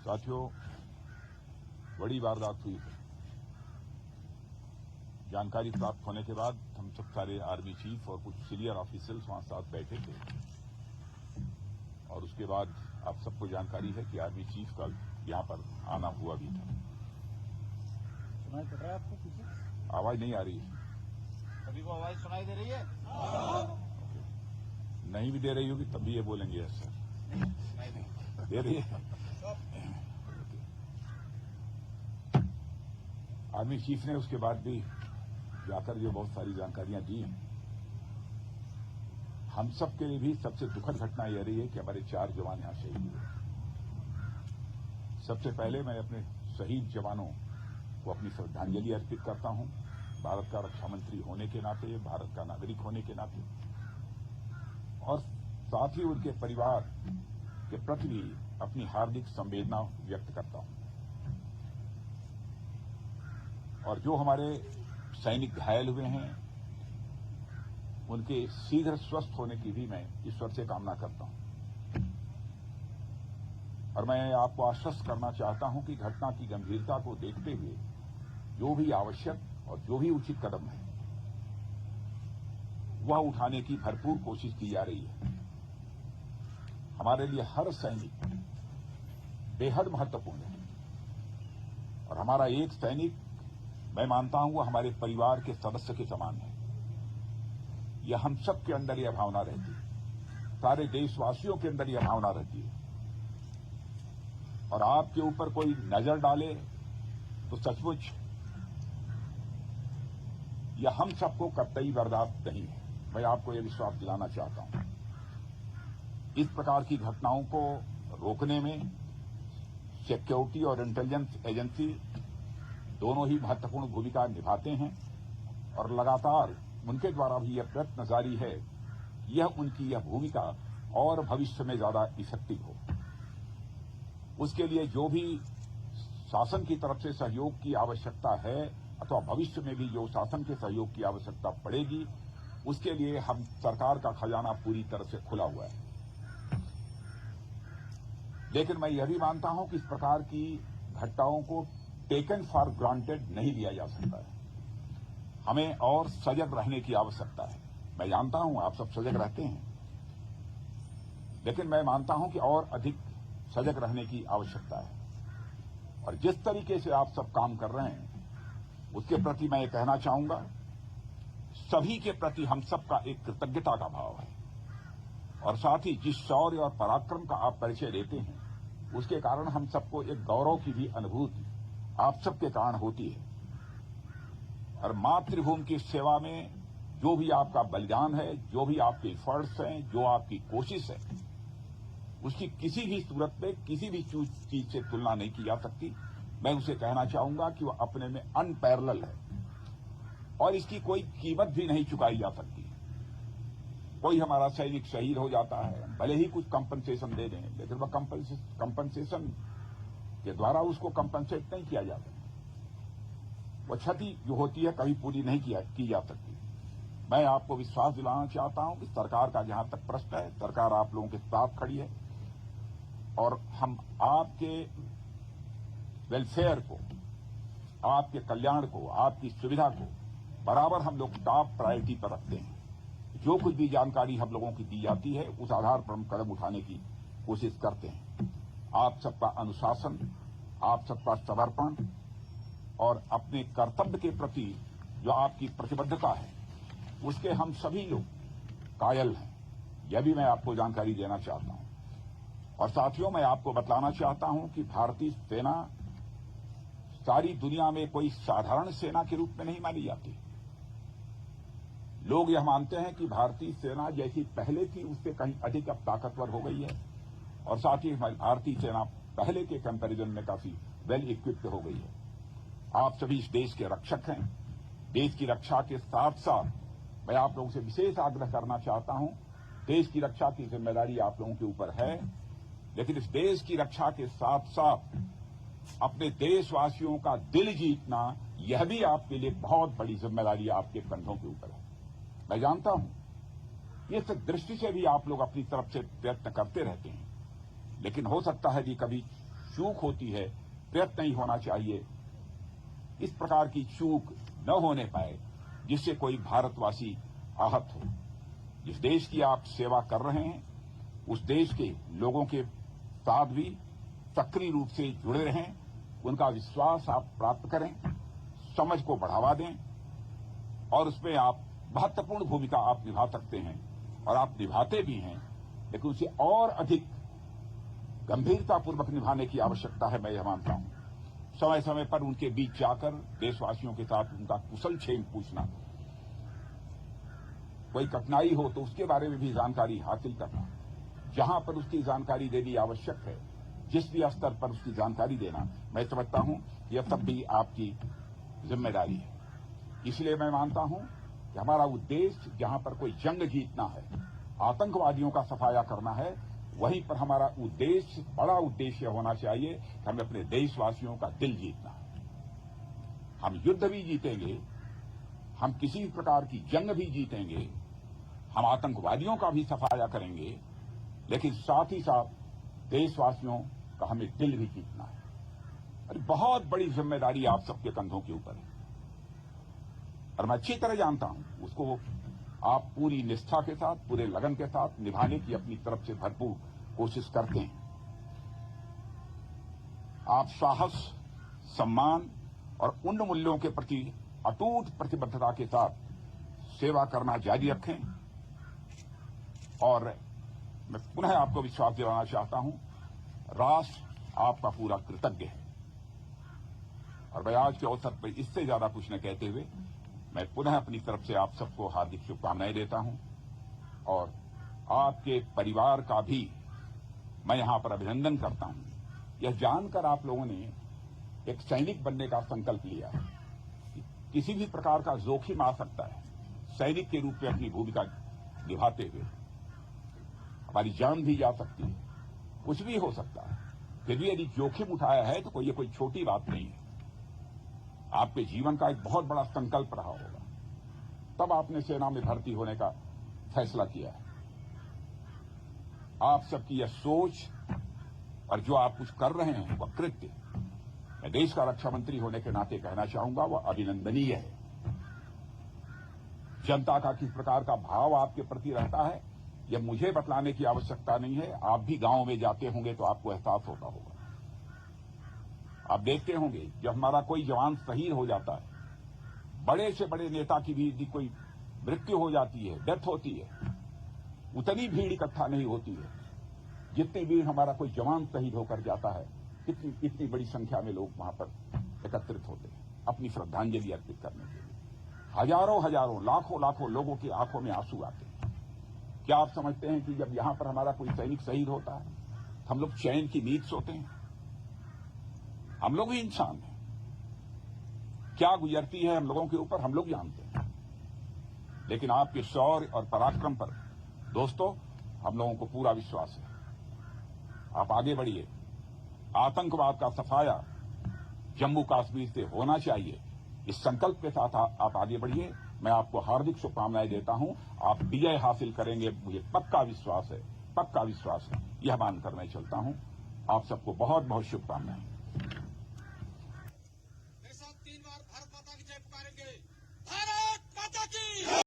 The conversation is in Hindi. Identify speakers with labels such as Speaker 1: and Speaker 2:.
Speaker 1: साथियों, बड़ी वारदात हुई है। जानकारी प्राप्त होने के बाद हम सब सारे आर्मी चीफ और कुछ सीनियर ऑफिसर्स वहां साथ बैठे थे और उसके बाद आप सबको जानकारी है कि आर्मी चीफ का यहां पर आना हुआ भी था।
Speaker 2: सुनाई पड़ रहा है आपको पीछे?
Speaker 1: आवाज नहीं आ रही है?
Speaker 2: अभी वो आवाज सुनाई दे रही है?
Speaker 1: नहीं भी दे रही होगी तब भी ये बोलेंगे यस सर। दे रही है। आर्मी चीफ ने उसके बाद भी जाकर जो बहुत सारी जानकारियां दी हैं। हम सब के लिए भी सबसे दुखद घटना यह रही है कि हमारे 4 जवान यहां शहीद हुए। सबसे पहले मैं अपने शहीद जवानों को अपनी श्रद्धांजलि अर्पित करता हूं, भारत का रक्षा मंत्री होने के नाते, भारत का नागरिक होने के नाते, और साथ ही उनके परिवार के प्रति भी अपनी हार्दिक संवेदना व्यक्त करता हूं। और जो हमारे सैनिक घायल हुए हैं उनके शीघ्र स्वस्थ होने की भी मैं ईश्वर से कामना करता हूं। और मैं आपको आश्वस्त करना चाहता हूं कि घटना की गंभीरता को देखते हुए जो भी आवश्यक और जो भी उचित कदम है वह उठाने की भरपूर कोशिश की जा रही है। हमारे लिए हर सैनिक बेहद महत्वपूर्ण है और हमारा एक सैनिक, मैं मानता हूं, वह हमारे परिवार के सदस्य के समान है। यह हम सब के अंदर यह भावना रहती है, सारे देशवासियों के अंदर यह भावना रहती है। और आपके ऊपर कोई नजर डाले तो सचमुच यह हम सबको कतई बर्दाश्त नहीं है। मैं आपको यह विश्वास दिलाना चाहता हूं। इस प्रकार की घटनाओं को रोकने में सिक्योरिटी और इंटेलिजेंस एजेंसी दोनों ही महत्वपूर्ण भूमिका निभाते हैं और लगातार उनके द्वारा भी यह प्रयत्न जारी है, यह उनकी यह भूमिका और भविष्य में ज्यादा इफेक्टिव हो। उसके लिए जो भी शासन की तरफ से सहयोग की आवश्यकता है अथवा भविष्य में भी जो शासन के सहयोग की आवश्यकता पड़ेगी, उसके लिए हम सरकार का खजाना पूरी तरह से खुला हुआ है। लेकिन मैं यह भी मानता हूं कि इस प्रकार की घटनाओं को टेकन फॉर ग्रांटेड नहीं लिया जा सकता है। हमें और सजग रहने की आवश्यकता है। मैं जानता हूं आप सब सजग रहते हैं, लेकिन मैं मानता हूं कि और अधिक सजग रहने की आवश्यकता है। और जिस तरीके से आप सब काम कर रहे हैं उसके प्रति मैं ये कहना चाहूंगा, सभी के प्रति हम सबका एक कृतज्ञता का भाव है। और साथ ही जिस शौर्य और पराक्रम का आप परिचय देते हैं उसके कारण हम सबको एक गौरव की भी अनुभूति आप सबके कारण होती है। और मातृभूमि की सेवा में जो भी आपका बलिदान है, जो भी आपके एफर्ट्स हैं, जो आपकी कोशिश है, उसकी किसी भी सूरत में किसी भी चीज से तुलना नहीं की जा सकती। मैं उसे कहना चाहूंगा कि वह अपने में अनपैरेलल है और इसकी कोई कीमत भी नहीं चुकाई जा सकती। कोई हमारा सैनिक शहीद हो जाता है, भले ही कुछ कंपनसेशन दे दें, लेकिन वह कंपनसेशन के द्वारा उसको कंपनसेट नहीं किया जाता। वह क्षति जो होती है कभी पूरी नहीं की जा सकती। मैं आपको विश्वास दिलाना चाहता हूं कि सरकार का जहां तक प्रश्न है, सरकार आप लोगों के साथ खड़ी है और हम आपके वेलफेयर को, आपके कल्याण को, आपकी सुविधा को बराबर हम लोग टॉप प्रायोरिटी पर रखते हैं। जो कुछ भी जानकारी हम लोगों की दी जाती है उस आधार पर हम कदम उठाने की कोशिश करते हैं। आप सबका अनुशासन, आप सबका समर्पण और अपने कर्तव्य के प्रति जो आपकी प्रतिबद्धता है उसके हम सभी लोग कायल हैं, यह भी मैं आपको जानकारी देना चाहता हूं। और साथियों, मैं आपको बतलाना चाहता हूं कि भारतीय सेना सारी दुनिया में कोई साधारण सेना के रूप में नहीं मानी जाती। लोग यह मानते हैं कि भारतीय सेना जैसी पहले थी उससे कहीं अधिक अब ताकतवर हो गई है और साथ ही हमारी भारतीय सेना पहले के कंपैरिजन में काफी वेल इक्विप्ड हो गई है। आप सभी इस देश के रक्षक हैं। देश की रक्षा के साथ साथ मैं आप लोगों से विशेष आग्रह करना चाहता हूं, देश की रक्षा की जिम्मेदारी आप लोगों के ऊपर है, लेकिन इस देश की रक्षा के साथ साथ अपने देशवासियों का दिल जीतना यह भी आपके लिए बहुत बड़ी जिम्मेदारी आपके कंधों के ऊपर है। मैं जानता हूं इस दृष्टि से भी आप लोग अपनी तरफ से प्रयत्न करते रहते हैं, लेकिन हो सकता है कि कभी चूक होती है, प्रयत्न नहीं होना चाहिए, इस प्रकार की चूक न होने पाए जिससे कोई भारतवासी आहत हो। जिस देश की आप सेवा कर रहे हैं उस देश के लोगों के साथ भी सक्रिय रूप से जुड़े रहें, उनका विश्वास आप प्राप्त करें, समझ को बढ़ावा दें और उसमें आप महत्वपूर्ण भूमिका आप निभा सकते हैं और आप निभाते भी हैं, लेकिन उसे और अधिक गंभीरतापूर्वक निभाने की आवश्यकता है। मैं यह मानता हूं समय समय पर उनके बीच जाकर देशवासियों के साथ उनका कुशल क्षेम पूछना, कोई कठिनाई हो तो उसके बारे में भी जानकारी हासिल करना, जहां पर उसकी जानकारी देनी आवश्यक है, जिस भी स्तर पर उसकी जानकारी देना, मैं समझता हूं यह सब भी आपकी जिम्मेदारी है। इसलिए मैं मानता हूं कि हमारा उद्देश्य जहां पर कोई जंग जीतना है, आतंकवादियों का सफाया करना है, वहीं पर हमारा उद्देश्य, बड़ा उद्देश्य होना चाहिए कि हमें अपने देशवासियों का दिल जीतना है। हम युद्ध भी जीतेंगे, हम किसी भी प्रकार की जंग भी जीतेंगे, हम आतंकवादियों का भी सफाया करेंगे, लेकिन साथ ही साथ देशवासियों का हमें दिल भी जीतना है। और बहुत बड़ी जिम्मेदारी आप सबके कंधों के ऊपर है और मैं अच्छी तरह जानता हूं उसको आप पूरी निष्ठा के साथ, पूरे लगन के साथ निभाने की अपनी तरफ से भरपूर कोशिश करते हैं। आप साहस, सम्मान और उन मूल्यों के प्रति अटूट प्रतिबद्धता के साथ सेवा करना जारी रखें और मैं पुनः आपको विश्वास दिलाना चाहता हूं, राष्ट्र आपका पूरा कृतज्ञ है। और मैं आज के अवसर पर इससे ज्यादा कुछ न कहते हुए मैं पुनः अपनी तरफ से आप सबको हार्दिक शुभकामनाएं देता हूं और आपके परिवार का भी मैं यहां पर अभिनंदन करता हूं। यह जानकर आप लोगों ने एक सैनिक बनने का संकल्प लिया है। किसी भी प्रकार का जोखिम आ सकता है, सैनिक के रूप में अपनी भूमिका निभाते हुए हमारी जान भी जा सकती है, कुछ भी हो सकता है। फिर भी यदि जोखिम उठाया है तो ये कोई छोटी बात नहीं है, आपके जीवन का एक बहुत बड़ा संकल्प रहा होगा, तब आपने सेना में भर्ती होने का फैसला किया है। आप सबकी यह सोच और जो आप कुछ कर रहे हैं वह कृत्य, मैं देश का रक्षा मंत्री होने के नाते कहना चाहूंगा, वह अभिनंदनीय है। जनता का किस प्रकार का भाव आपके प्रति रहता है यह मुझे बतलाने की आवश्यकता नहीं है। आप भी गांव में जाते होंगे तो आपको एहसास होता होगा। आप देखते होंगे जब हमारा कोई जवान शहीद हो जाता है, बड़े से बड़े नेता की भी यदि कोई मृत्यु हो जाती है, डेथ होती है, उतनी भीड़ इकट्ठा नहीं होती है जितनी भीड़ हमारा कोई जवान शहीद होकर जाता है। इतनी बड़ी संख्या में लोग वहां पर एकत्रित होते हैं अपनी श्रद्धांजलि अर्पित करने के लिए। हजारों हजारों, लाखों लाखों लोगों की आंखों में आंसू आते हैं। क्या आप समझते हैं कि जब यहां पर हमारा कोई सैनिक शहीद होता है हम लोग चैन की नींद सोते हैं? हम लोग ही इंसान हैं, क्या गुजरती है हम लोगों के ऊपर हम लोग जानते हैं। लेकिन आपके शौर्य और पराक्रम पर दोस्तों हम लोगों को पूरा विश्वास है। आप आगे बढ़िए, आतंकवाद का सफाया जम्मू कश्मीर से होना चाहिए, इस संकल्प के साथ आप आगे बढ़िए। मैं आपको हार्दिक शुभकामनाएं देता हूं, आप विजय हासिल करेंगे, मुझे पक्का विश्वास है, पक्का विश्वास है। यह मानकर मैं चलता हूं। आप सबको बहुत बहुत शुभकामनाएं।
Speaker 3: मेरे साथ 3 बार भारत माता की जय पुकारेंगे। भारत माता की